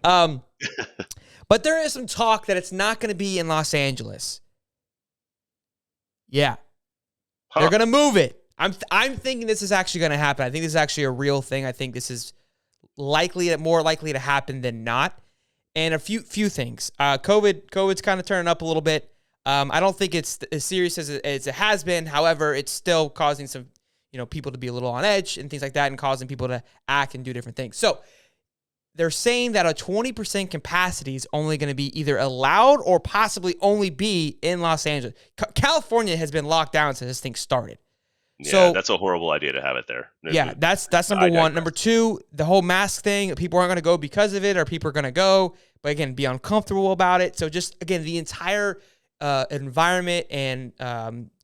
Um, but there is some talk that it's not going to be in Los Angeles. Yeah. They're going to move it. I'm thinking this is actually going to happen. I think this is actually a real thing. I think this is more likely to happen than not. And a few things. COVID's kind of turning up a little bit. I don't think it's as serious as it has been. However, it's still causing some, people to be a little on edge and things like that, and causing people to act and do different things. So they're saying that a 20% capacity is only going to be either allowed or possibly only be in Los Angeles. California has been locked down since this thing started. Yeah, so, that's a horrible idea to have it there. That's number one. Number two, the whole mask thing, people aren't going to go because of it, or people are going to go, but again, be uncomfortable about it. So just, again, the entire environment and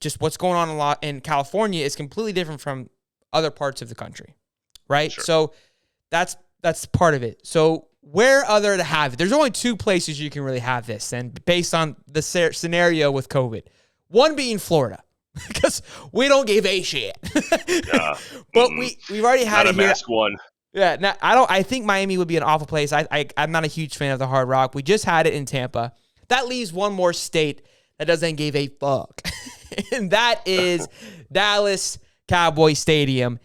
just what's going on in California is completely different from other parts of the country, right? Sure. So that's part of it. So where other to have it? There's only two places you can really have this, and based on the scenario with COVID, one being Florida. Because we don't give a shit. But we've already had not it a mask here. one. Yeah, I think Miami would be an awful place. I'm not a huge fan of the Hard Rock. We just had it in Tampa. That leaves one more state that doesn't give a fuck. And that is Dallas Cowboy Stadium.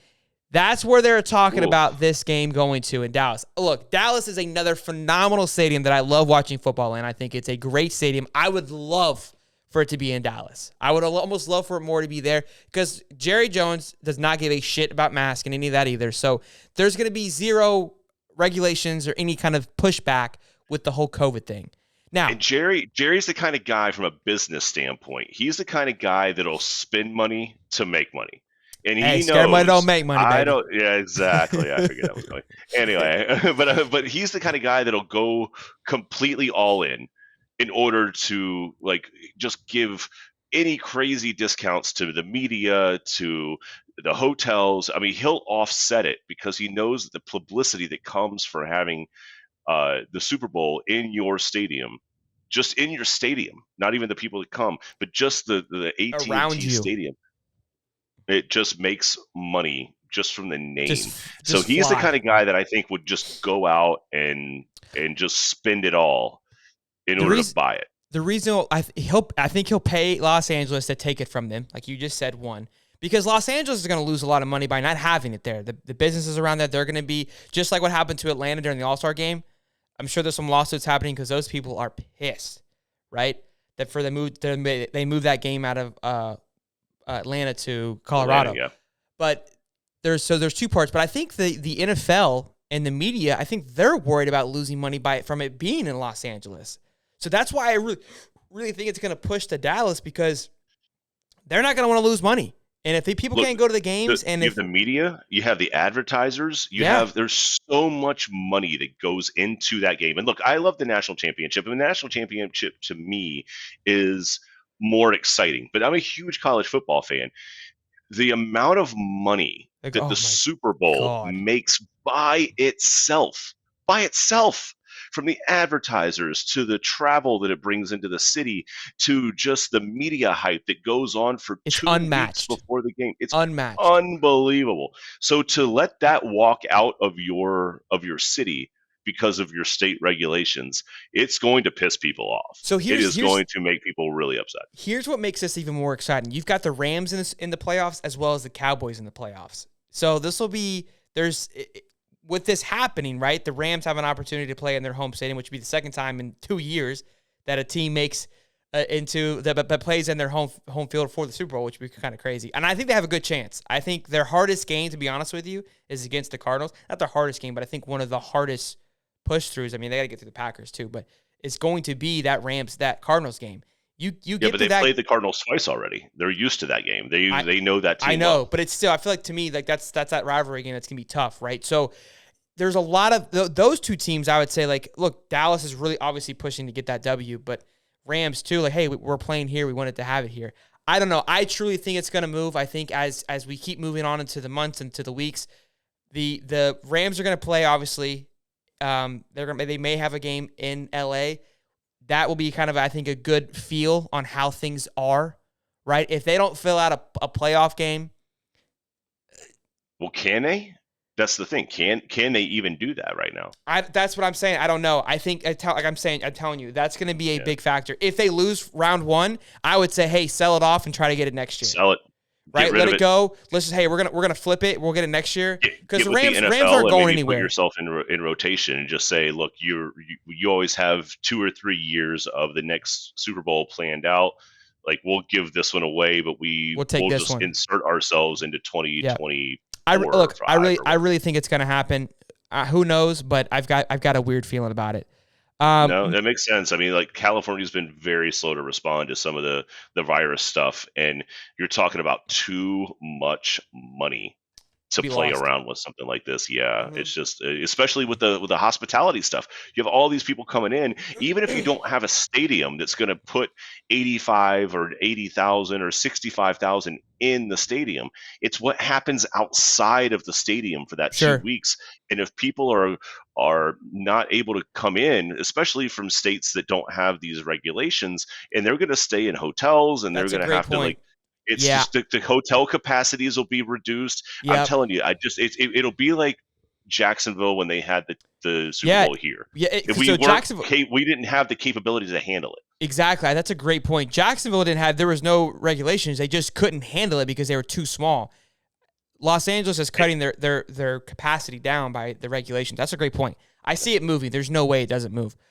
That's where they're talking about this game going to in Dallas. Look, Dallas is another phenomenal stadium that I love watching football in. I think it's a great stadium. I would love for it to be in Dallas. I would almost love for it more to be there, because Jerry Jones does not give a shit about masks and any of that either. So there's going to be zero regulations or any kind of pushback with the whole COVID thing. Now, and Jerry's the kind of guy from a business standpoint. He's the kind of guy that'll spend money to make money. And he knows money don't make money, baby. Yeah, exactly. I forget that was going. Anyway, but he's the kind of guy that'll go completely all in order to just give any crazy discounts to the media, to the hotels. I mean, he'll offset it because he knows the publicity that comes for having the Super Bowl in your stadium, just in your stadium, not even the people that come, but just the AT&T stadium. It just makes money just from the name. So he's the kind of guy that I think would just go out and just spend it all in order to buy it. The reason I think he'll pay Los Angeles to take it from them, like you just said, one, because Los Angeles is going to lose a lot of money by not having it there. The businesses around that, they're going to be just like what happened to Atlanta during the All-Star game. I'm sure there's some lawsuits happening because those people are pissed, right? That they moved that game out of Atlanta to Colorado. Yeah. But there's two parts. But I think the NFL and the media, I think they're worried about losing money from it being in Los Angeles. So that's why I really think it's going to push to Dallas, because they're not going to want to lose money. And if people can't go to the games, you have the media, you have the advertisers, there's so much money that goes into that game. And look, I love the national championship, and the national championship to me is more exciting. But I'm a huge college football fan. The amount of money that the Super Bowl makes by itself, from the advertisers to the travel that it brings into the city to just the media hype that goes on for 2 weeks before the game. It's unmatched. Unbelievable. So to let that walk out of your city because of your state regulations, it's going to piss people off. So it is going to make people really upset. Here's what makes this even more exciting. You've got the Rams in the playoffs as well as the Cowboys in the playoffs. So this will be with this happening, right? The Rams have an opportunity to play in their home stadium, which would be the second time in 2 years that a team makes that plays in their home field for the Super Bowl, which would be kind of crazy. And I think they have a good chance. I think their hardest game, to be honest with you, is against the Cardinals. Not their hardest game, but I think one of the hardest push-throughs. I mean, they got to get through the Packers too, but it's going to be that Cardinals game. But they played the Cardinals twice already. They're used to that game. They know that team. I know, but it's still, I feel like to me, like that's that rivalry game that's gonna be tough, right? So there's a lot of those two teams. I would say, like, look, Dallas is really obviously pushing to get that W, but Rams too. Like, hey, we're playing here. We wanted to have it here. I don't know. I truly think it's gonna move. I think as we keep moving on into the months and to the weeks, the Rams are gonna play. Obviously, they may have a game in LA. That will be kind of, I think, a good feel on how things are, right? If they don't fill out a playoff game. Well, can they? That's the thing. Can they even do that right now? That's what I'm saying. I don't know. I think I'm telling you, that's going to be a Yeah. big factor. If they lose round 1, I would say, hey, sell it off and try to get it next year. Sell it. Right? Get rid Let of it it. go. Let's just, hey, we're gonna flip it. We'll get it next year because Get the with the Rams NFL aren't and going maybe put anywhere. yourself in rotation and just say, look, you always have 2 or 3 years of the next Super Bowl planned out. Like, we'll give this one away, but We'll take we'll this just one. insert ourselves into Yeah. 2024 or I 5 really or I whatever. really think it's gonna happen. Who knows? But I've got a weird feeling about it. No, that makes sense. I mean, like, California's been very slow to respond to some of the virus stuff, and you're talking about too much money To to be play lost. around with something like this. Yeah, Mhm. it's just especially with the hospitality stuff. You have all these people coming in, even if you don't have a stadium that's going to put 85 or 80,000 or 65,000 in the stadium. It's what happens outside of the stadium for that 2 Sure. weeks. And if people are not able to come in, especially from states that don't have these regulations, and they're going to stay in hotels and they're That's a going to great have to, like, point. it's Yeah. just the hotel capacities will be reduced. I'm Yep. telling you, it'll be like Jacksonville when they had the Super Yeah. Bowl here. Yeah. If So Jacksonville. we didn't have the capability to handle it. Exactly. That's a great point. Jacksonville didn't have. There was no regulations. They just couldn't handle it because they were too small. Los Angeles is cutting their capacity down by the regulations. That's a great point. I see it moving. There's no way it doesn't move.